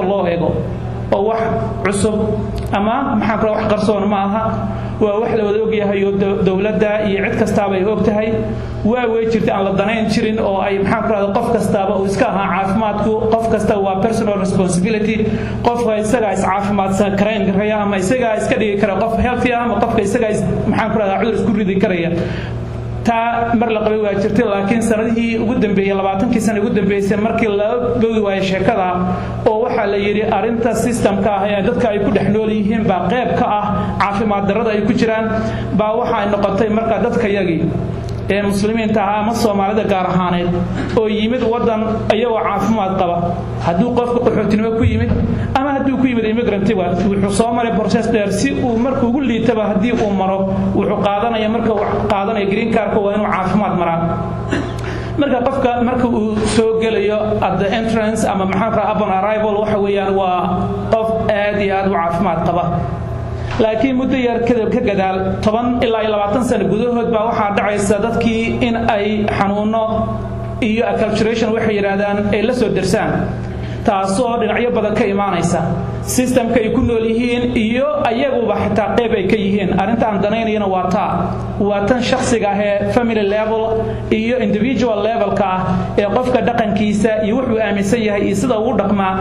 الله يقول أو واحد عصب أما محاكرة واحد قرصون معها وواحد لو ذوقيها دولة دا يعد كستابة يوقتها وويجرت على الضنين شرين أو أي محاكرة قف كستابة وإسكاها عافماتكو قف كستابة personal responsibility قف يسقى عافمات سكرين كريا ما يسقى إسكدي كرا قف healthy أما قف يسقى محاكرة عذر سكوري ذي كريا تا مر la qabay waa jirtay laakiin sanadihii ugu dambeeyay 20 sano ugu dambeeyay markii la go'ay waa sheekada oo waxa la yiri arinta systemka ah ee dadka ay ku dhaxnool yihiin ba qayb ka ah caafimaad darrada ay ku jiraan ba waxa ay noqotay marka dadka yagi ee muslimiinta ah ama Soomaalida gaar ahaaneed oo yimid wadan ayagoo caafimaad qaba haduu qofku qaxootinimo ku yimid ama haduu ku yimid immigrant wuxuu soo maray process dheer si uu markuu ugu liitaba hadii uu maro wuxuu qaadanaya marka uu qaadanayo green card waa inuu caafimaad maraan marka qofka marka uu soo galayo at the entrance ama maxaa upon arrival waxa weeyaan waa qof aad iyo aad u caafimaad qaba laakiin muddo yar kadib ka gadaal 10 ilaa 20 sano gudahood baa waxa dhacaysa dadkii in ay xanuuno iyo acculturation waxay yiraahdaan ay la soo dirsaan taasoo dhinacyo badan ka imaanaysa systemka ay ku nool yihiin iyo ayaguba xitaa qayb ay ka yihiin arinta aan danaynayna waa tan shakhsiga ah ee family level iyo individual level ka ah ee qofka dhaqankiisa iyo wuxuu aaminsan yahay iyo sida uu dhaqmaa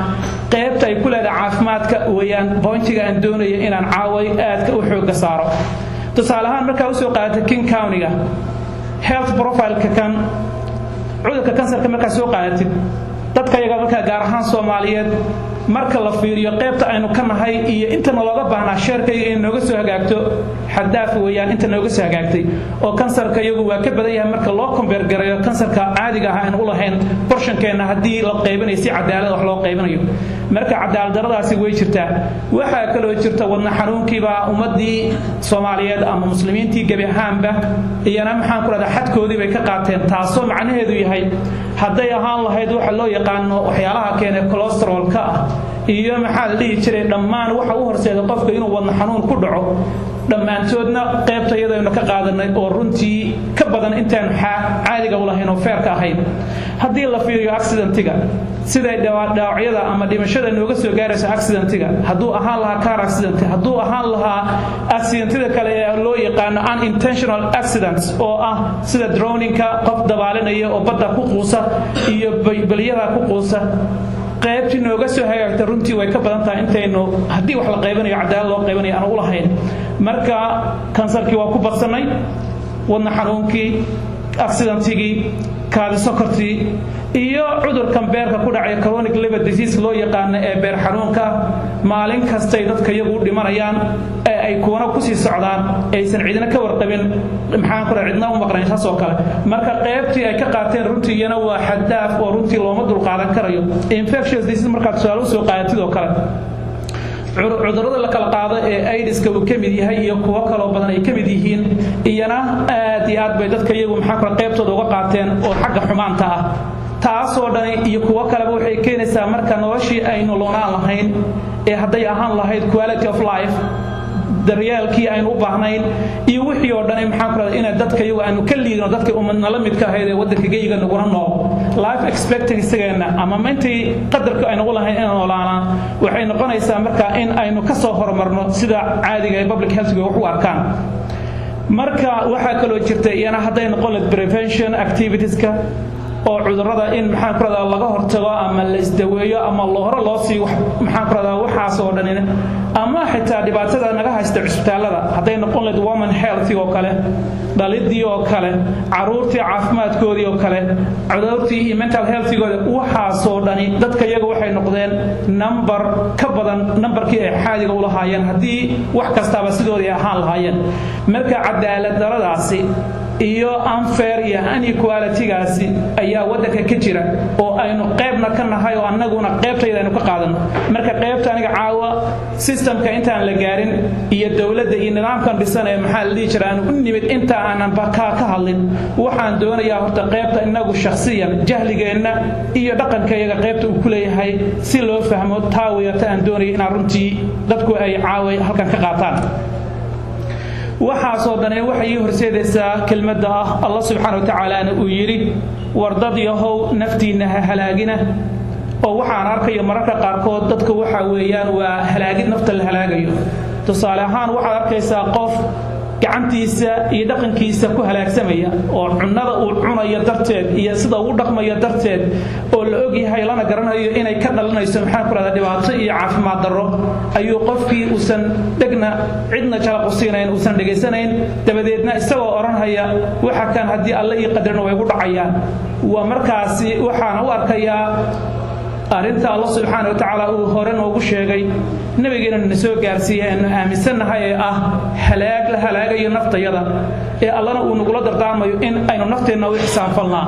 qaybta ay ku leedahay caafimaadka weeyaan boontiga aan doonayo inaan caaway aad u xoog saaro tusaale ahaan marka uu soo qaadatay King County-ga health profile-ka kan cudurka kansarka marka soo qaadatay dadka iyaga marka gaar ahaan Soomaaliyeed marka la fiiriyo qaybta aynu ka nahay iyo inta looga baahnaa sheerkayga in nooga soo hagaagto xadaaf weeyaan inta nooga soo hagaagtay oo kansarka iyagu waa ka badan yahay marka loo compare gareeyo kansarka caadiga ah aan u lahayn portionkeena hadii la qaybinayo si cadaalad wax loo qaybinayo marka cadaalad daradaasi way jirtaa waxa kale oo jirta wadna xanuunkiiba ummadii Soomaaliyeed ama muslimiintii gabi ahaanba iyana maxaan ku radaa xadkoodii bay ka qaateen taasoo macnaheedu yahay haday ahaan lahayd waxa loo yaqaano waxyaalaha keenay cholesterol-ka iyo maxaa la dhihi jiray dhammaan waxa uu horseeday qofka inuu wadna xanuun ku dhaco dhamaantoodna qaybta iyadoo ka qaadanay oo runtii ka badan intaan caadiga u lahayn oo feerka ahayn hadii la fiiriyo accident-iga sida dhaawacyada ama dhimashada nooga soo gaaraysa accident-iga haduu ahaan lahaa car accident haduu ahaan lahaa accident-ida kale ee loo yaqaan unintentional accidents oo ah sida drowning-ka qof dabaalanaya oo badda ku quusa iyo baliyada ku quusa qaybtii nooga soo hagaagtay runtii way ka badan tahay intaynu hadii wax la qaybanayo cadaalad loo qaybanayo aan u lahayn marka kansarkii waa ku badsanay wadna xanuunkii accident-igii kaadi sokortii iyo cudurkan beerka ku dhacay chronic liver disease loo yaqaan ee beer xanuunka maalin kasta dadka iyagu dhimanayaan ee ay kuwana ku sii socdaan aysan cidina ka warqabin maxaan ku raacay cidna u maqnaan taas oo kale marka qaybtii ay ka qaateen runtii iyana waa xadaaf oo runtii looma dul qaadan karayo infectious disease marka su'aalo soo qaadatid oo kale cudurrada la kala qaado ee AIDS-ka uu kamid yahay iyo kuwa kale oo badan ay kamid yihiin iyana aad iyo aad bay dadka iyagu maxaa ku qaybtooda uga qaateen oo xagga xumaanta ah taasoo dhan iyo kuwa kale waxay keenaysaa marka noloshii aynu loonaan lahayn ee haday ahaan lahayd quality of life daryeelkii aynu u baahnayn iyo wixii oo dhan maxaa ku raadin in dadka iyagu aanu ka liidno dadka ummadna la midka ahayd ee wadanka geeyiga nagu nool life expectancy-geena ama intii qadarka aynu lahayn in noolaana waxay noqonaysaa marka in aynu ka soo horumarno sida caadiga ee public health wax u arkaan marka waxa kale oo jirta iyana haday noqon prevention activities-ka oo cudurrada in maxaan ku radaa laga hortago ama la isdaweeyo ama hore loo sii maxaan ku radaa waxaas oo dhan ama xitaa dhibaatada naga haysta isbitaalada haday noqon leed women health oo kale dhalidii oo kale caruurtii caafimaadkoodii oo kale cudurtii iyo mental health-gooda waxaas oo dhan dadka iyaga waxay noqdeen number ka badan numberkii ay xaadiga u lahaayeen hadii wax kastaba sidoodii ahaan lahaayeen marka cadaalad daradaasi iyo unfair iyo inequality-gaasi ayaa wadanka ka jira oo aynu qaybna ka nahay oo annaguna qaybtayda aynu ka qaadano marka qaybta aniga caawa systemka intaan la gaarin iyo dawladda iyo nidaamkan dhisan ee maxaa la dhihi jiray aanu u nimid inta aanan ka hadlin waxaan doonayaa horta qaybta inagu shakhsiyan jahligeenna iyo dhaqankayaga qaybta uu ku leeyahay si loo fahmo taawiyata aan doonayo inaan runtii dadku ay caaway halkan ka qaataan waxaasoo dhan waxay horseedaysaa kelmadda ah Allah subhanahu wa ta'ala uu yiri wardad yahow naftiina ha halaagina oo waxaan arkayo mararka qaarkood dadka waxa weeyaan waa halaagid nafta la halaagayo tusaale ahaan waxaad arkaysaa qof gacantiisa iyo dhaqankiisa ku halaagsamaya oo cunnada uu cunayo darteed iyo sida uu dhaqmayo darteed oo la og yahay lana garanayo inay ka dhalanayso maxaan ku radaa dhibaato iyo caafimaad darro ayuu qofkii uusan dhegna cidna jala qusiinayn uusan dhegaysanayn dabadeedna isagoo oranhaya waxa kan haddii alle ii qadarna way ugu dhacayaan waa markaasi waxaan u arkayaa arinta Allah subhanahu wa ta'ala uu hore noogu sheegay nabigeena soo gaarsiiyay in aaminsanahay halaag la halaagayo naftayada ee Allahna uu nagu dardaarmayo in aynu nafteena u ixsaan falnaa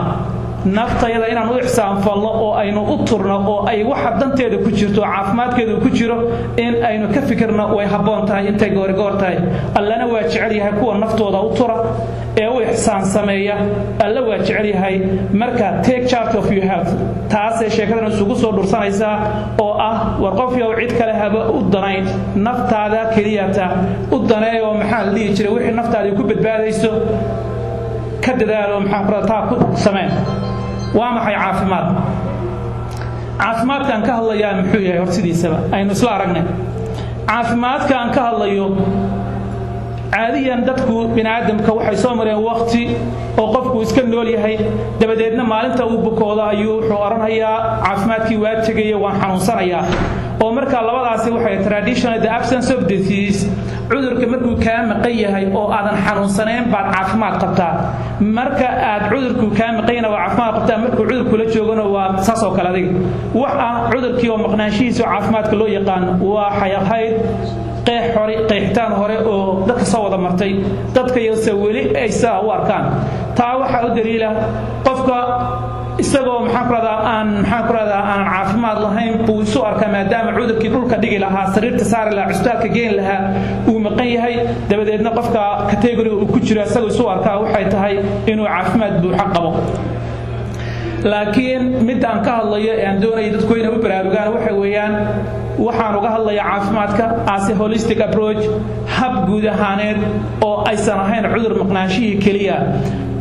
naftayada inaan u ixsaan falno oo aynu u turno oo ay waxa danteeda ku jirto caafimaadkeedu ku jiro in aynu ka fikirno way haboon tahay intay goor tahay Allahna waa jecel yahay kuwa naftooda u tura ee u ixsaan sameeya alla waa jecel yahay marka take charge of your health taas ee sheekadana isugu soo dhursanaysa oo war qof yow cid kale haba u danayn naftaada keliyata u daneeyo maxaa la dhihi jiray wixii naftaada ku badbaadayso ka dadaalo maxaa qarataa ku sameen waa maxay caafimaadkan ka hadlayaa muxuu yahay hortidiisaba aynu isla aragnay caafimaadkan ka hadlayo caadiyan dadku bini'aadamka waxay soo mareen waqti oo qofku iska nool yahay dabadeedna maalinta uu bukoodo ayuu wuxuu oranayaa caafimaadkii waa tagay waan xanuunsanayaa oo marka labadaasi waxay traditional the absence of disease cudurka markuu ka maqan yahay oo aadan xanuunsanayn baad caafimaad qabtaa marka aad cudurku ka maqayna waa caafimaad qabtaa markuu cudurku la joogana waa saas oo kale adiga waxa cudurkii oo maqnaanshihiisa caafimaadka loo yaqaan waa xayahayd qeexitaan hore oo dadka soo wada martay dadka yasa weli ay saa u arkaan taa waxa u daliila qofka isagoo aan caafimaad lahayn buu isu arkaa maadaama cudurkii dhulka dhigi lahaa sariirta saari lahaa cusbitaalka geen lahaa uu maqan yahay dabadeedna qofka category uu ku jiro isagoo isu arkaa waxay tahay inuu caafimaad buuxa qabo laakiin mid aan ka hadlayo ee aan doonayo dadku inay u baraarugaan waxa weeyaan waxaan uga hadlayaa caafimaadka as a holistic approach hab guud ahaaneed oo aysan ahayn cudur maqnaanshihii keliya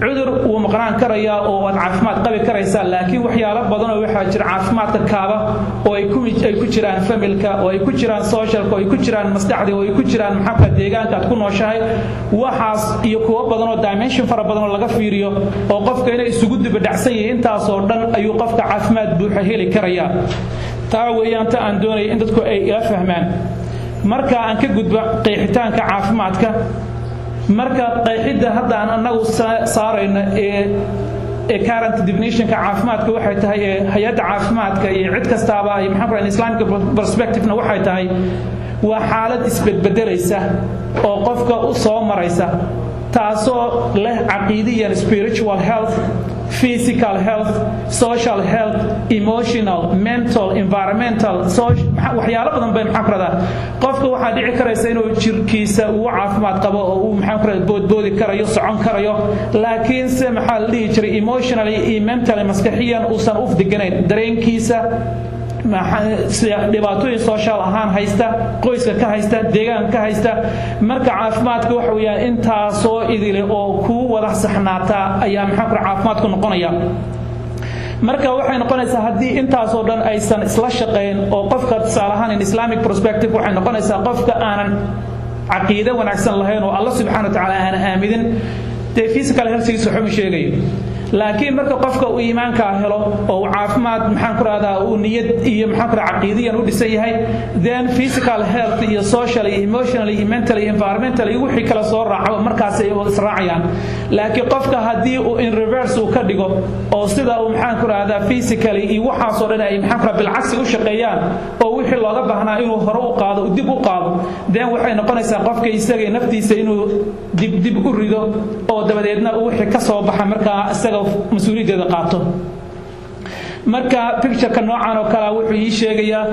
cudur uu maqnaan karaya oo aad caafimaad qabi karaysaa laakiin waxyaalo badan oo waxa jira caafimaadka kaaba oo ay ku jiraan familka oo ay ku jiraan socialka oo ay ku jiraan maskaxda oo ay ku jiraan maxaa deegaanka aad ku nooshahay waxaas iyo kuwa badan oo dimension fara badan oo laga fiiriyo oo qofka inay isugu dibadhacsan yihiin intaas oo dhan ayuu qofka caafimaad buuxa heli karaya taa weeyaan ta aan doonay in dadku ay ila fahmaan marka aan ka gudbo qeexitaanka caafimaadka marka qeexida hadda aan anagu saarayna ee current definition ka caafimaadka waxay tahay hay'adda caafimaadka iyo cid kastaaba ay maxaa islaamic perspective na waxay tahay waa xaalad isbedbedelaysa oo qofka u soo maraysa taasoo leh caqiidiyan spiritual health physical health social health emotional mental environmental waxyaalo badan bay maxaa karada qofka waxa dhici karaysa inuu jirkiisa uu caafimaad qabo oo uu maxaa karada boodboodi karayo socon karayo laakiin se maxaa la dhihi jiray emotionally iyo mentally maskaxiyan uusan u fdiganayn dareenkiisa dhibaatooyin social ahaan haysta qoyska ka haysta deegaanka ka haysta marka caafimaadka waxa weeyaan intaa soo idile oo ku wada saxnaata ayaa maxaa ku caafimaadku noqonaya marka waxay noqonaysaa hadii intaas oo dhan aysan isla shaqeyn oo qofka tusaalahan in islamic perspective waxay noqonaysaa qofka aanan caqiido wanaagsan lahayn oo Allah subhanahu wa ta'ala aan aaminin physical health is wuxuu sheegayo laakiin marka qofka uu iimaanka helo oo caafimaad maxaan ku raaddaa uu niyad iyo maxaan ku caqiidiyan u dhisan yahay then physical health iyo social emotionally mentally environmentally wixii kala soo raaco markaas ay wada israacayaan laakiin qofka hadii uu in reverse uu ka dhigo oo sida uu maxaan ku raaddaa physically iyo waxa soo dhan ay maxaan ku bilcagsi u shaqeeyaan oo wixii looga baahnaa inuu hore u qaado dib u qaado then waxay noqonaysaa qofka isaga naftiisa inuu dib u rido oo dabadeedna uu wixii ka soo baxa markaa isaga مسؤوليته qaato marka picture-ka noocan oo kala wuxuu ii sheegayaa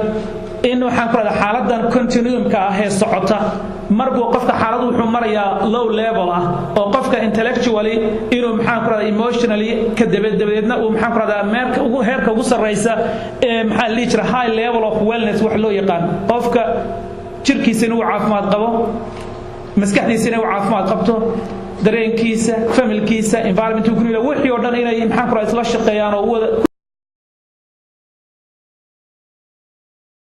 in waxaan ku radaa xaaladan continuum-ka ah ee socota markuu qofka xaaladu wuxuu marayaa low level ah oo qofka intellectually inuu maxaan ku radaa emotionally ka dabadeedna uu maxaan ku radaa heerka ugu sareysa ee maxaa la jira high level of wellness wax loo yaqaan qofka jirkiisa inuu caafimaad qabo maskaxdiisa inuu caafimaad qabto dareenkiisa familkiisa environment ku wixii oo dhan inay maxaan ku radaa isla shaqeeyaan oo